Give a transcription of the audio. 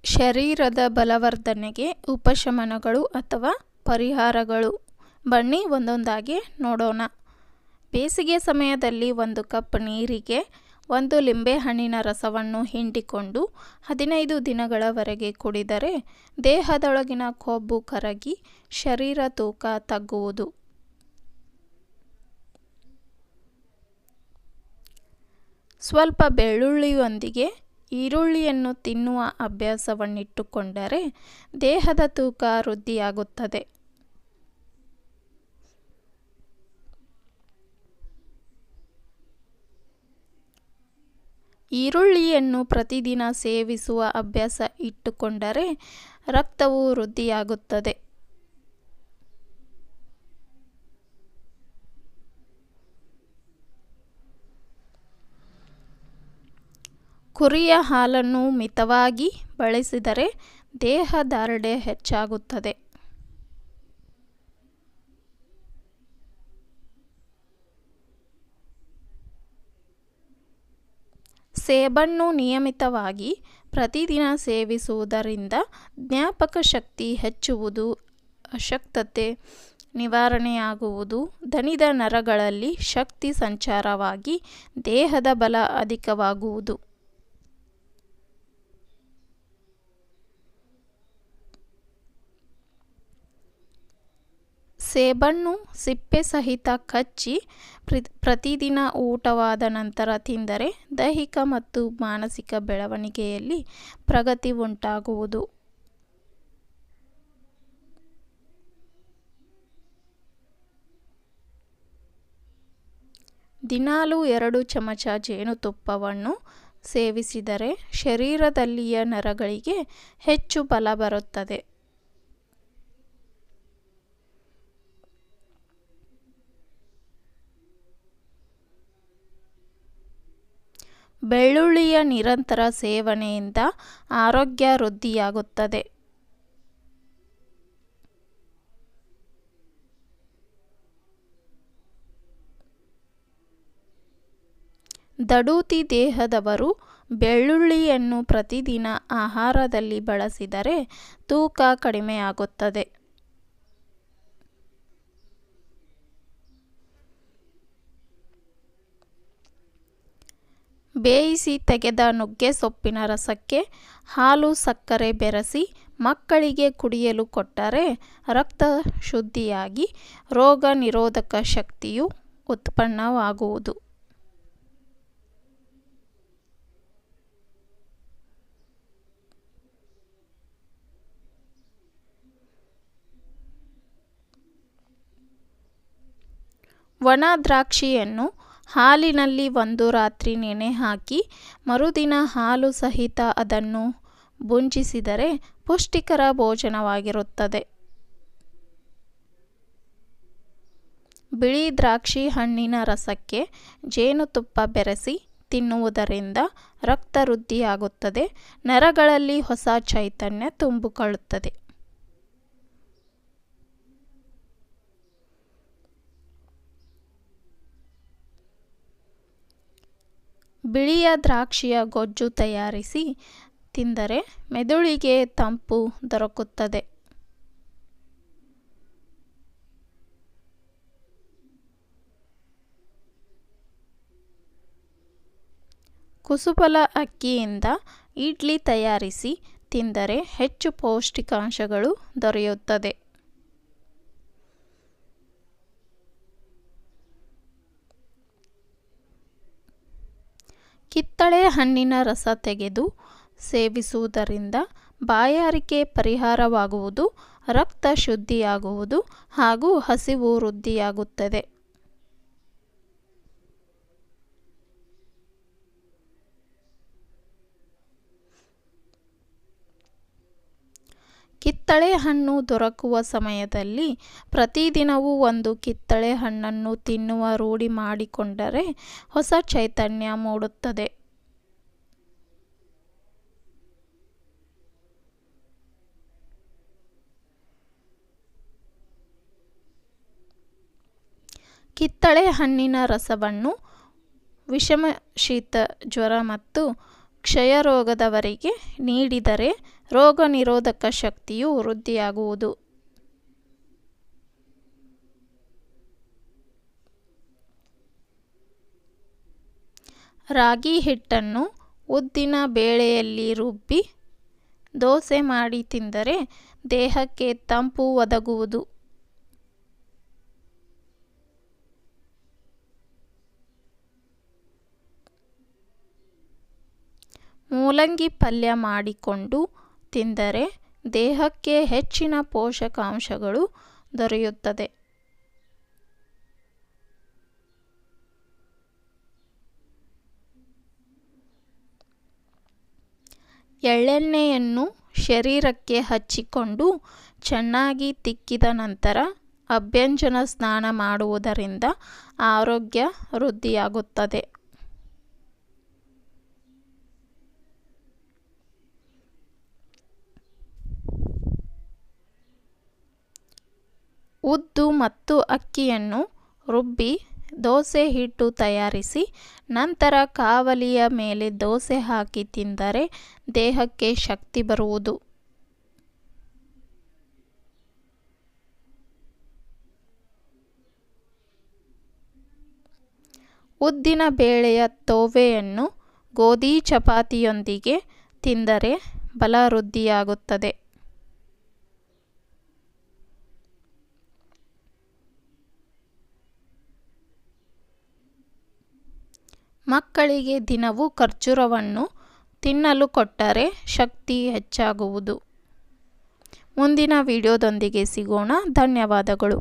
ಶರೀರದ ಬಲವರ್ಧನೆಗೆ ಉಪಶಮನಗಳು ಅಥವಾ ಪರಿಹಾರಗಳು. ಬನ್ನಿ ಒಂದೊಂದಾಗಿ ನೋಡೋಣ. ಬೇಸಿಗೆ ಸಮಯದಲ್ಲಿ 1 ಕಪ್ ನೀರಿಗೆ 1 ಲಿಂಬೆಹಣ್ಣಿನ ರಸವನ್ನು ಹಿಂಡಿಕೊಂಡು 15 ದಿನಗಳವರೆಗೆ ಕುಡಿದರೆ ದೇಹದೊಳಗಿನ ಕೊಬ್ಬು ಕರಗಿ ಶರೀರ ತೂಕ ತಗ್ಗುವುದು. ಸ್ವಲ್ಪ ಬೆಳ್ಳುಳ್ಳಿಯೊಂದಿಗೆ ಈರುಳ್ಳಿಯನ್ನು ತಿನ್ನುವ ಅಭ್ಯಾಸವನ್ನಿಟ್ಟುಕೊಂಡರೆ ದೇಹದ ತೂಕ ವೃದ್ಧಿಯಾಗುತ್ತದೆ. ಈರುಳ್ಳಿಯನ್ನು ಪ್ರತಿದಿನ ಸೇವಿಸುವ ಅಭ್ಯಾಸ ಇಟ್ಟುಕೊಂಡರೆ ರಕ್ತವು ವೃದ್ಧಿಯಾಗುತ್ತದೆ. ಕುರಿಯ ಹಾಲನ್ನು ಮಿತವಾಗಿ ಬಳಸಿದರೆ ದೇಹ ದಾರ್ಢ್ಯ ಹೆಚ್ಚಾಗುತ್ತದೆ. ಸೇಬನ್ನು ನಿಯಮಿತವಾಗಿ ಪ್ರತಿದಿನ ಸೇವಿಸುವುದರಿಂದ ಜ್ಞಾಪಕ ಶಕ್ತಿ ಹೆಚ್ಚುವುದು, ಅಶಕ್ತತೆ ನಿವಾರಣೆಯಾಗುವುದು, ದಣಿದ ನರಗಳಲ್ಲಿ ಶಕ್ತಿ ಸಂಚಾರವಾಗಿ ದೇಹದ ಬಲ ಅಧಿಕವಾಗುವುದು. ಸೇಬನ್ನು ಸಿಪ್ಪೆ ಸಹಿತ ಕಚ್ಚಿ ಪ್ರತಿದಿನ ಊಟವಾದ ನಂತರ ತಿಂದರೆ ದೈಹಿಕ ಮತ್ತು ಮಾನಸಿಕ ಬೆಳವಣಿಗೆಯಲ್ಲಿ ಪ್ರಗತಿ ಉಂಟಾಗುವುದು. ದಿನಾಲೂ 2 ಚಮಚ ಜೇನುತುಪ್ಪವನ್ನು ಸೇವಿಸಿದರೆ ಶರೀರದಲ್ಲಿಯ ನರಗಳಿಗೆ ಹೆಚ್ಚು ಬಲ ಬರುತ್ತದೆ. ಬೆಳ್ಳುಳ್ಳಿಯ ನಿರಂತರ ಸೇವನೆಯಿಂದ ಆರೋಗ್ಯ ವೃದ್ಧಿಯಾಗುತ್ತದೆ. ದಡೂತಿ ದೇಹದವರು ಬೆಳ್ಳುಳ್ಳಿಯನ್ನು ಪ್ರತಿದಿನ ಆಹಾರದಲ್ಲಿ ಬಳಸಿದರೆ ತೂಕ ಕಡಿಮೆಯಾಗುತ್ತದೆ. ಬೇಯಿಸಿ ತೆಗೆದ ನುಗ್ಗೆ ಸೊಪ್ಪಿನ ರಸಕ್ಕೆ ಹಾಲು ಸಕ್ಕರೆ ಬೆರೆಸಿ ಮಕ್ಕಳಿಗೆ ಕುಡಿಯಲು ಕೊಟ್ಟರೆ ರಕ್ತ ಶುದ್ಧಿಯಾಗಿ ರೋಗ ನಿರೋಧಕ ಶಕ್ತಿಯು ಉತ್ಪನ್ನವಾಗುವುದು. ಒಣ ದ್ರಾಕ್ಷಿಯನ್ನು ಹಾಲಿನಲ್ಲಿ 1 ರಾತ್ರಿ ನೆನೆ ಹಾಕಿ ಮರುದಿನ ಹಾಲು ಸಹಿತ ಅದನ್ನು ಭುಂಜಿಸಿದರೆ ಪುಷ್ಟಿಕರ ಭೋಜನವಾಗಿರುತ್ತದೆ. ಬಿಳಿ ದ್ರಾಕ್ಷಿ ಹಣ್ಣಿನ ರಸಕ್ಕೆ ಜೇನುತುಪ್ಪ ಬೆರೆಸಿ ತಿನ್ನುವುದರಿಂದ ರಕ್ತ ವೃದ್ಧಿಯಾಗುತ್ತದೆ, ನರಗಳಲ್ಲಿ ಹೊಸ ಚೈತನ್ಯ ತುಂಬಿಕೊಳ್ಳುತ್ತದೆ. ಬಿಳಿಯ ದ್ರಾಕ್ಷಿಯ ಗೊಜ್ಜು ತಯಾರಿಸಿ ತಿಂದರೆ ಮೆದುಳಿಗೆ ತಂಪು ದೊರಕುತ್ತದೆ. ಕುಸುಬಲ ಅಕ್ಕಿಯಿಂದ ಇಡ್ಲಿ ತಯಾರಿಸಿ ತಿಂದರೆ ಹೆಚ್ಚು ಪೌಷ್ಟಿಕಾಂಶಗಳು ದೊರೆಯುತ್ತದೆ. ಕಿತ್ತಳೆ ಹಣ್ಣಿನ ರಸ ತೆಗೆದು ಸೇವಿಸುವುದರಿಂದ ಬಾಯಾರಿಕೆ ಪರಿಹಾರವಾಗುವುದು, ರಕ್ತ ಶುದ್ಧಿಯಾಗುವುದು ಹಾಗೂ ಹಸಿವು ವೃದ್ಧಿಯಾಗುತ್ತದೆ. ಕಿತ್ತಳೆ ಹಣ್ಣು ದೊರಕುವ ಸಮಯದಲ್ಲಿ ಪ್ರತಿದಿನವೂ 1 ಕಿತ್ತಳೆ ಹಣ್ಣನ್ನು ತಿನ್ನುವ ರೂಢಿ ಮಾಡಿಕೊಂಡರೆ ಹೊಸ ಚೈತನ್ಯ ಮೂಡುತ್ತದೆ. ಕಿತ್ತಳೆ ಹಣ್ಣಿನ ರಸವನ್ನು ವಿಷಮ ಶೀತ ಜ್ವರ ಮತ್ತು ಕ್ಷಯರೋಗದವರಿಗೆ ನೀಡಿದರೆ ರೋಗ ನಿರೋಧಕ ಶಕ್ತಿಯು ವೃದ್ಧಿಯಾಗುವುದು. ರಾಗಿ ಹಿಟ್ಟನ್ನು ಉದ್ದಿನ ಬೇಳೆಯಲ್ಲಿ ರುಬ್ಬಿ ದೋಸೆ ಮಾಡಿ ತಿಂದರೆ ದೇಹಕ್ಕೆ ತಂಪು ಒದಗುವುದು. ಮೂಲಂಗಿ ಪಲ್ಯ ಮಾಡಿಕೊಂಡು ತಿಂದರೆ ದೇಹಕ್ಕೆ ಹೆಚ್ಚಿನ ಪೋಷಕಾಂಶಗಳು ದೊರೆಯುತ್ತದೆ. ಎಳ್ಳೆಣ್ಣೆಯನ್ನು ಶರೀರಕ್ಕೆ ಹಚ್ಚಿಕೊಂಡು ಚೆನ್ನಾಗಿ ತಿಕ್ಕಿದ ನಂತರ ಅಭ್ಯಂಜನ ಸ್ನಾನ ಮಾಡುವುದರಿಂದ ಆರೋಗ್ಯ ವೃದ್ಧಿಯಾಗುತ್ತದೆ. ಉದ್ದು ಮತ್ತು ಅಕ್ಕಿಯನ್ನು ರುಬ್ಬಿ ದೋಸೆ ಹಿಟ್ಟು ತಯಾರಿಸಿ ನಂತರ ಕಾವಲಿಯ ಮೇಲೆ ದೋಸೆ ಹಾಕಿ ತಿಂದರೆ ದೇಹಕ್ಕೆ ಶಕ್ತಿ ಬರುವುದು. ಉದ್ದಿನ ಬೇಳೆಯ ತೋವೆಯನ್ನು ಗೋಧಿ ಚಪಾತಿಯೊಂದಿಗೆ ತಿಂದರೆ ಬಲ ವೃದ್ಧಿಯಾಗುತ್ತದೆ. ಮಕ್ಕಳಿಗೆ ದಿನವೂ ಖರ್ಜೂರವನ್ನು ತಿನ್ನಲು ಕೊಟ್ಟರೆ ಶಕ್ತಿ ಹೆಚ್ಚಾಗುವುದು. ಮುಂದಿನ ವಿಡಿಯೋದೊಂದಿಗೆ ಸಿಗೋಣ. ಧನ್ಯವಾದಗಳು.